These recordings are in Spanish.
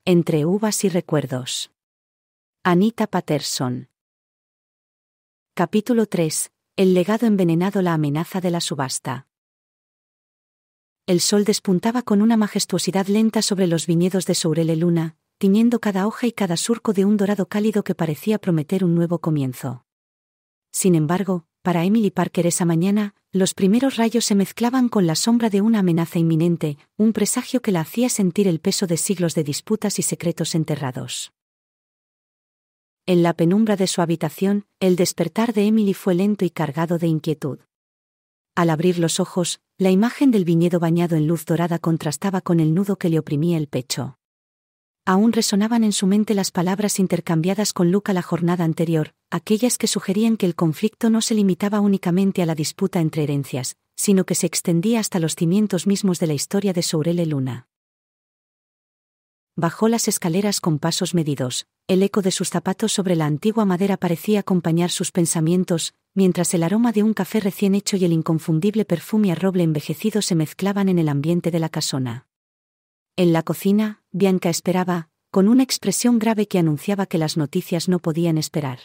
Entre uvas y recuerdos. Anita Patterson. Capítulo 3. El legado envenenado. La amenaza de la subasta. El sol despuntaba con una majestuosidad lenta sobre los viñedos de Sourelle Luna, tiñendo cada hoja y cada surco de un dorado cálido que parecía prometer un nuevo comienzo. Sin embargo, para Emily Parker esa mañana, los primeros rayos se mezclaban con la sombra de una amenaza inminente, un presagio que la hacía sentir el peso de siglos de disputas y secretos enterrados. En la penumbra de su habitación, el despertar de Emily fue lento y cargado de inquietud. Al abrir los ojos, la imagen del viñedo bañado en luz dorada contrastaba con el nudo que le oprimía el pecho. Aún resonaban en su mente las palabras intercambiadas con Luca la jornada anterior, aquellas que sugerían que el conflicto no se limitaba únicamente a la disputa entre herencias, sino que se extendía hasta los cimientos mismos de la historia de Sourelle Luna. Bajó las escaleras con pasos medidos, el eco de sus zapatos sobre la antigua madera parecía acompañar sus pensamientos, mientras el aroma de un café recién hecho y el inconfundible perfume a roble envejecido se mezclaban en el ambiente de la casona. En la cocina, Bianca esperaba, con una expresión grave que anunciaba que las noticias no podían esperar.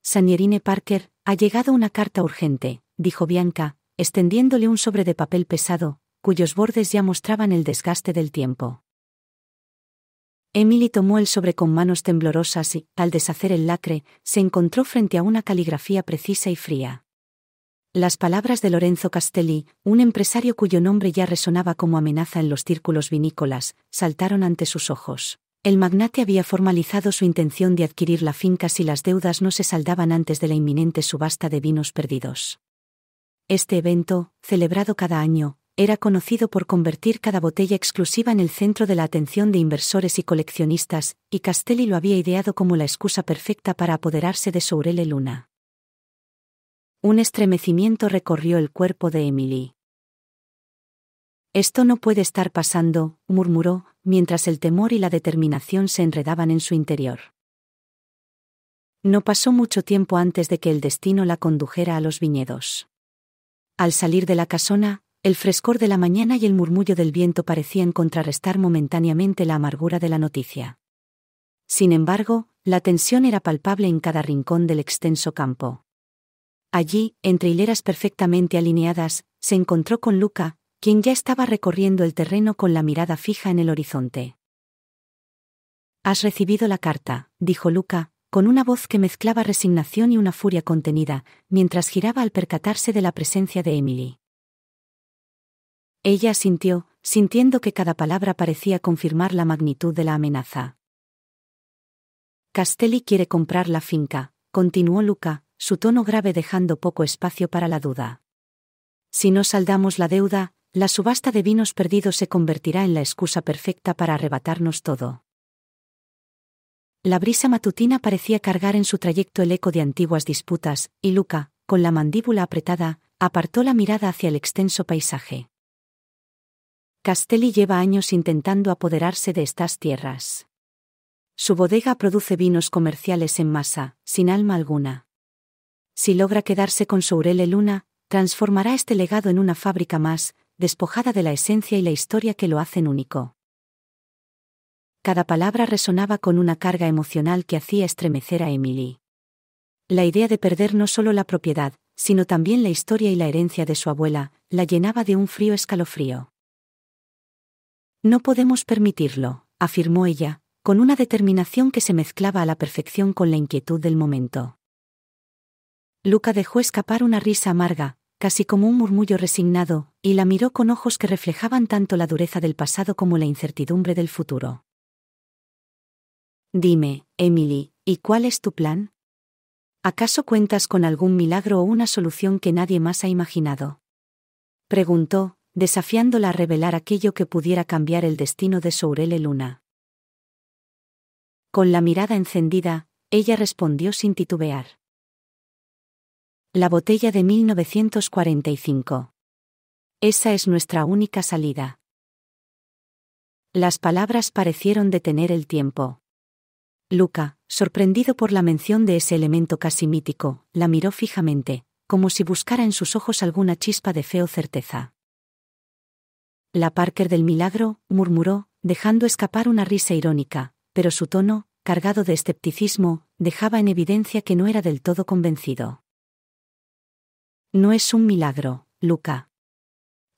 «Signorina Parker, ha llegado una carta urgente», dijo Bianca, extendiéndole un sobre de papel pesado, cuyos bordes ya mostraban el desgaste del tiempo. Emily tomó el sobre con manos temblorosas y, al deshacer el lacre, se encontró frente a una caligrafía precisa y fría. Las palabras de Lorenzo Castelli, un empresario cuyo nombre ya resonaba como amenaza en los círculos vinícolas, saltaron ante sus ojos. El magnate había formalizado su intención de adquirir la finca si las deudas no se saldaban antes de la inminente subasta de vinos perdidos. Este evento, celebrado cada año, era conocido por convertir cada botella exclusiva en el centro de la atención de inversores y coleccionistas, y Castelli lo había ideado como la excusa perfecta para apoderarse de Sourelle Luna. Un estremecimiento recorrió el cuerpo de Emily. «Esto no puede estar pasando», murmuró, mientras el temor y la determinación se enredaban en su interior. No pasó mucho tiempo antes de que el destino la condujera a los viñedos. Al salir de la casona, el frescor de la mañana y el murmullo del viento parecían contrarrestar momentáneamente la amargura de la noticia. Sin embargo, la tensión era palpable en cada rincón del extenso campo. Allí, entre hileras perfectamente alineadas, se encontró con Luca, quien ya estaba recorriendo el terreno con la mirada fija en el horizonte. «Has recibido la carta», dijo Luca, con una voz que mezclaba resignación y una furia contenida, mientras giraba al percatarse de la presencia de Emily. Ella asintió, sintiendo que cada palabra parecía confirmar la magnitud de la amenaza. «Castelli quiere comprar la finca», continuó Luca, su tono grave dejando poco espacio para la duda. «Si no saldamos la deuda, la subasta de vinos perdidos se convertirá en la excusa perfecta para arrebatarnos todo». La brisa matutina parecía cargar en su trayecto el eco de antiguas disputas, y Luca, con la mandíbula apretada, apartó la mirada hacia el extenso paisaje. «Castelli lleva años intentando apoderarse de estas tierras. Su bodega produce vinos comerciales en masa, sin alma alguna. Si logra quedarse con Sourelle Luna, transformará este legado en una fábrica más, despojada de la esencia y la historia que lo hacen único». Cada palabra resonaba con una carga emocional que hacía estremecer a Emily. La idea de perder no solo la propiedad, sino también la historia y la herencia de su abuela, la llenaba de un frío escalofrío. «No podemos permitirlo», afirmó ella, con una determinación que se mezclaba a la perfección con la inquietud del momento. Luca dejó escapar una risa amarga, casi como un murmullo resignado, y la miró con ojos que reflejaban tanto la dureza del pasado como la incertidumbre del futuro. «Dime, Emily, ¿y cuál es tu plan? ¿Acaso cuentas con algún milagro o una solución que nadie más ha imaginado?», preguntó, desafiándola a revelar aquello que pudiera cambiar el destino de Sourelle Luna. Con la mirada encendida, ella respondió sin titubear. «La botella de 1945. Esa es nuestra única salida». Las palabras parecieron detener el tiempo. Luca, sorprendido por la mención de ese elemento casi mítico, la miró fijamente, como si buscara en sus ojos alguna chispa de fe o certeza. «La Parker del milagro», murmuró, dejando escapar una risa irónica, pero su tono, cargado de escepticismo, dejaba en evidencia que no era del todo convencido. No es un milagro, Luca.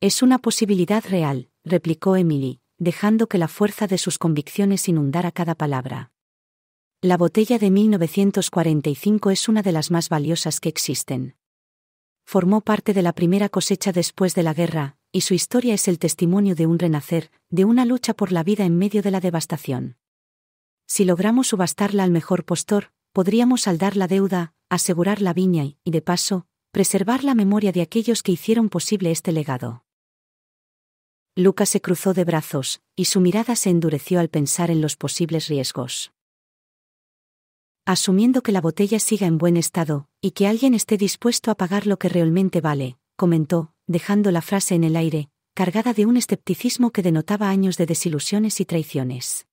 Es una posibilidad real, replicó Emily, dejando que la fuerza de sus convicciones inundara cada palabra. La botella de 1945 es una de las más valiosas que existen. Formó parte de la primera cosecha después de la guerra, y su historia es el testimonio de un renacer, de una lucha por la vida en medio de la devastación. Si logramos subastarla al mejor postor, podríamos saldar la deuda, asegurar la viña y, de paso, preservar la memoria de aquellos que hicieron posible este legado. Luca se cruzó de brazos, y su mirada se endureció al pensar en los posibles riesgos. Asumiendo que la botella siga en buen estado, y que alguien esté dispuesto a pagar lo que realmente vale, comentó, dejando la frase en el aire, cargada de un escepticismo que denotaba años de desilusiones y traiciones.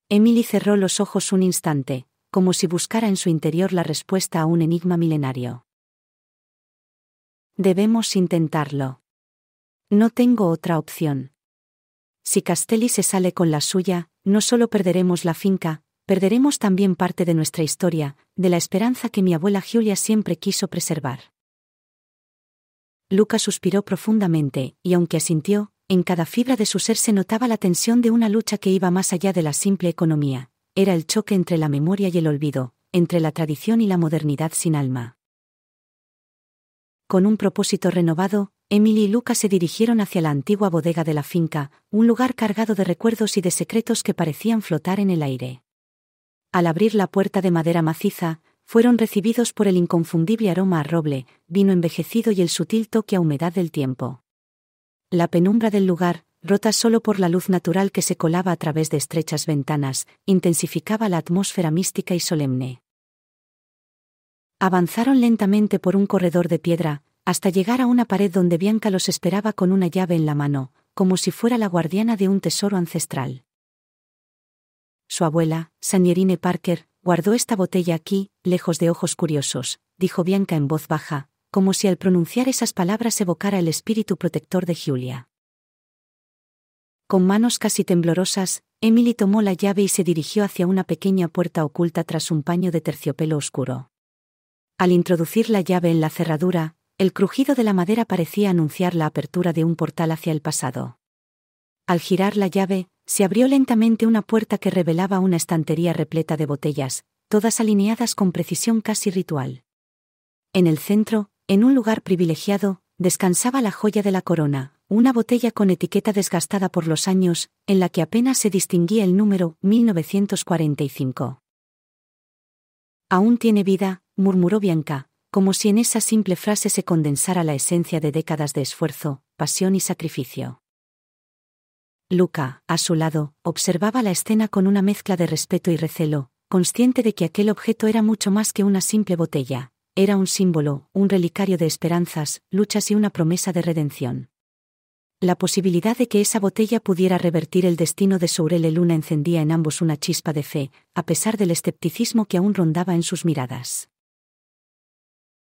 Emily cerró los ojos un instante, como si buscara en su interior la respuesta a un enigma milenario. Debemos intentarlo. No tengo otra opción. Si Castelli se sale con la suya, no solo perderemos la finca, perderemos también parte de nuestra historia, de la esperanza que mi abuela Giulia siempre quiso preservar. Luca suspiró profundamente, y aunque asintió, en cada fibra de su ser se notaba la tensión de una lucha que iba más allá de la simple economía. Era el choque entre la memoria y el olvido, entre la tradición y la modernidad sin alma. Con un propósito renovado, Emily y Luca se dirigieron hacia la antigua bodega de la finca, un lugar cargado de recuerdos y de secretos que parecían flotar en el aire. Al abrir la puerta de madera maciza, fueron recibidos por el inconfundible aroma a roble, vino envejecido y el sutil toque a humedad del tiempo. La penumbra del lugar, rota solo por la luz natural que se colaba a través de estrechas ventanas, intensificaba la atmósfera mística y solemne. Avanzaron lentamente por un corredor de piedra, hasta llegar a una pared donde Bianca los esperaba con una llave en la mano, como si fuera la guardiana de un tesoro ancestral. Su abuela, Sanierine Parker, guardó esta botella aquí, lejos de ojos curiosos, dijo Bianca en voz baja, como si al pronunciar esas palabras evocara el espíritu protector de Giulia. Con manos casi temblorosas, Emily tomó la llave y se dirigió hacia una pequeña puerta oculta tras un paño de terciopelo oscuro. Al introducir la llave en la cerradura, el crujido de la madera parecía anunciar la apertura de un portal hacia el pasado. Al girar la llave, se abrió lentamente una puerta que revelaba una estantería repleta de botellas, todas alineadas con precisión casi ritual. En el centro, en un lugar privilegiado, descansaba la joya de la corona, una botella con etiqueta desgastada por los años, en la que apenas se distinguía el número 1945. «Aún tiene vida», murmuró Bianca, como si en esa simple frase se condensara la esencia de décadas de esfuerzo, pasión y sacrificio. Luca, a su lado, observaba la escena con una mezcla de respeto y recelo, consciente de que aquel objeto era mucho más que una simple botella, era un símbolo, un relicario de esperanzas, luchas y una promesa de redención. La posibilidad de que esa botella pudiera revertir el destino de Sourele Luna encendía en ambos una chispa de fe, a pesar del escepticismo que aún rondaba en sus miradas.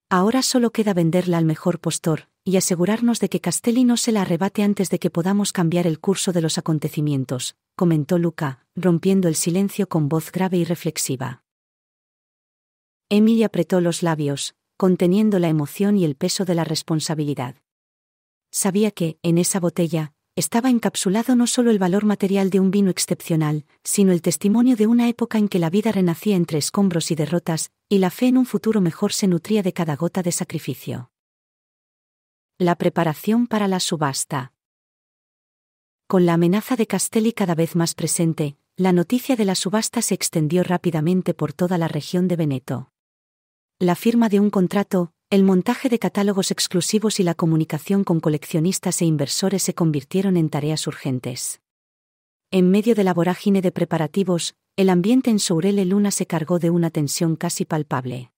Ahora solo queda venderla al mejor postor, y asegurarnos de que Castelli no se la arrebate antes de que podamos cambiar el curso de los acontecimientos, comentó Luca, rompiendo el silencio con voz grave y reflexiva. Emily apretó los labios, conteniendo la emoción y el peso de la responsabilidad. Sabía que, en esa botella, estaba encapsulado no solo el valor material de un vino excepcional, sino el testimonio de una época en que la vida renacía entre escombros y derrotas, y la fe en un futuro mejor se nutría de cada gota de sacrificio. La preparación para la subasta. Con la amenaza de Castelli cada vez más presente, la noticia de la subasta se extendió rápidamente por toda la región de Veneto. La firma de un contrato, el montaje de catálogos exclusivos y la comunicación con coleccionistas e inversores se convirtieron en tareas urgentes. En medio de la vorágine de preparativos, el ambiente en Sourele Luna se cargó de una tensión casi palpable.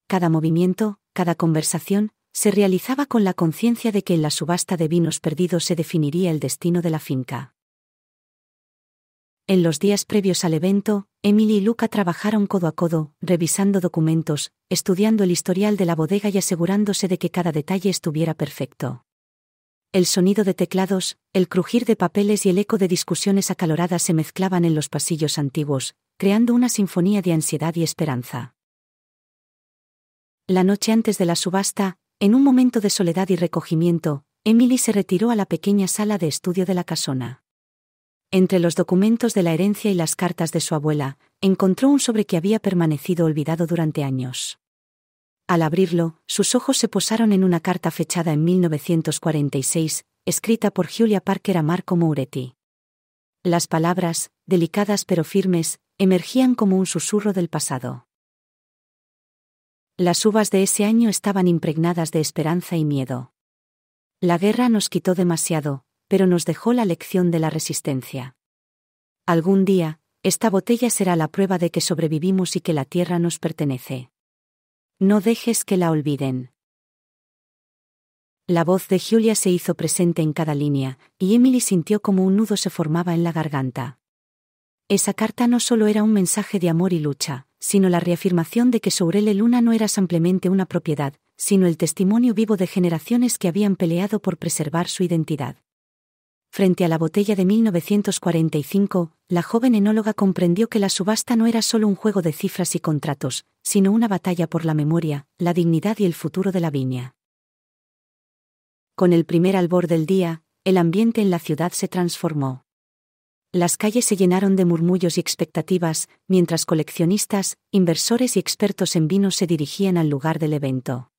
Cada movimiento, cada conversación, se realizaba con la conciencia de que en la subasta de vinos perdidos se definiría el destino de la finca. En los días previos al evento, Emily y Luca trabajaron codo a codo, revisando documentos, estudiando el historial de la bodega y asegurándose de que cada detalle estuviera perfecto. El sonido de teclados, el crujir de papeles y el eco de discusiones acaloradas se mezclaban en los pasillos antiguos, creando una sinfonía de ansiedad y esperanza. La noche antes de la subasta, en un momento de soledad y recogimiento, Emily se retiró a la pequeña sala de estudio de la casona. Entre los documentos de la herencia y las cartas de su abuela, encontró un sobre que había permanecido olvidado durante años. Al abrirlo, sus ojos se posaron en una carta fechada en 1946, escrita por Julia Parker a Marco Moretti. Las palabras, delicadas pero firmes, emergían como un susurro del pasado. Las uvas de ese año estaban impregnadas de esperanza y miedo. La guerra nos quitó demasiado, pero nos dejó la lección de la resistencia. Algún día, esta botella será la prueba de que sobrevivimos y que la tierra nos pertenece. No dejes que la olviden. La voz de Julia se hizo presente en cada línea, y Emily sintió como un nudo se formaba en la garganta. Esa carta no solo era un mensaje de amor y lucha, sino la reafirmación de que Sourele Luna no era simplemente una propiedad, sino el testimonio vivo de generaciones que habían peleado por preservar su identidad. Frente a la botella de 1945, la joven enóloga comprendió que la subasta no era solo un juego de cifras y contratos, sino una batalla por la memoria, la dignidad y el futuro de la viña. Con el primer albor del día, el ambiente en la ciudad se transformó. Las calles se llenaron de murmullos y expectativas, mientras coleccionistas, inversores y expertos en vinos se dirigían al lugar del evento.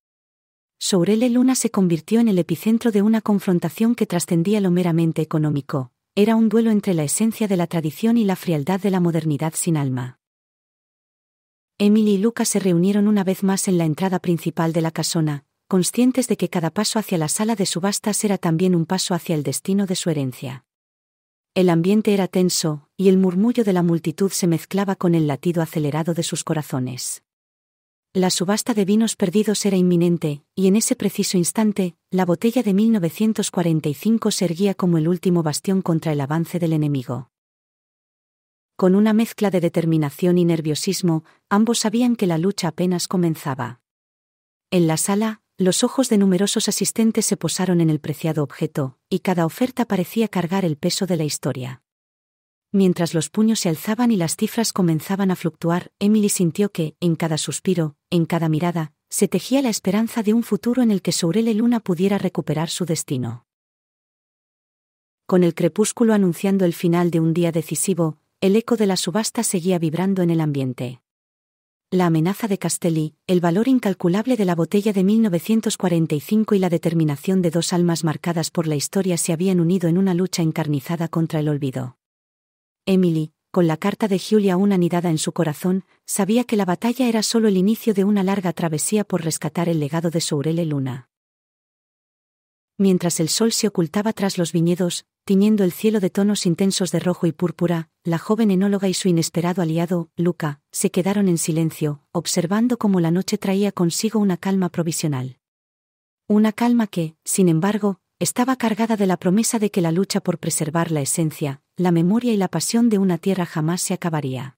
Sourele Luna se convirtió en el epicentro de una confrontación que trascendía lo meramente económico. Era un duelo entre la esencia de la tradición y la frialdad de la modernidad sin alma. Emily y Luca se reunieron una vez más en la entrada principal de la casona, conscientes de que cada paso hacia la sala de subastas era también un paso hacia el destino de su herencia. El ambiente era tenso, y el murmullo de la multitud se mezclaba con el latido acelerado de sus corazones. La subasta de vinos perdidos era inminente, y en ese preciso instante, la botella de 1945 se erguía como el último bastión contra el avance del enemigo. Con una mezcla de determinación y nerviosismo, ambos sabían que la lucha apenas comenzaba. En la sala, los ojos de numerosos asistentes se posaron en el preciado objeto, y cada oferta parecía cargar el peso de la historia. Mientras los puños se alzaban y las cifras comenzaban a fluctuar, Emily sintió que, en cada suspiro, en cada mirada, se tejía la esperanza de un futuro en el que Sourele Luna pudiera recuperar su destino. Con el crepúsculo anunciando el final de un día decisivo, el eco de la subasta seguía vibrando en el ambiente. La amenaza de Castelli, el valor incalculable de la botella de 1945 y la determinación de dos almas marcadas por la historia se habían unido en una lucha encarnizada contra el olvido. Emily, con la carta de Julia aún anidada en su corazón, sabía que la batalla era solo el inicio de una larga travesía por rescatar el legado de Sourele Luna. Mientras el sol se ocultaba tras los viñedos, tiñendo el cielo de tonos intensos de rojo y púrpura, la joven enóloga y su inesperado aliado, Luca, se quedaron en silencio, observando cómo la noche traía consigo una calma provisional. Una calma que, sin embargo, estaba cargada de la promesa de que la lucha por preservar la esencia, la memoria y la pasión de una tierra jamás se acabaría.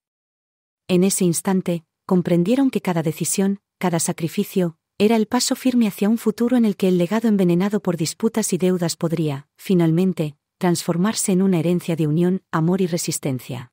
En ese instante, comprendieron que cada decisión, cada sacrificio, era el paso firme hacia un futuro en el que el legado envenenado por disputas y deudas podría, finalmente, transformarse en una herencia de unión, amor y resistencia.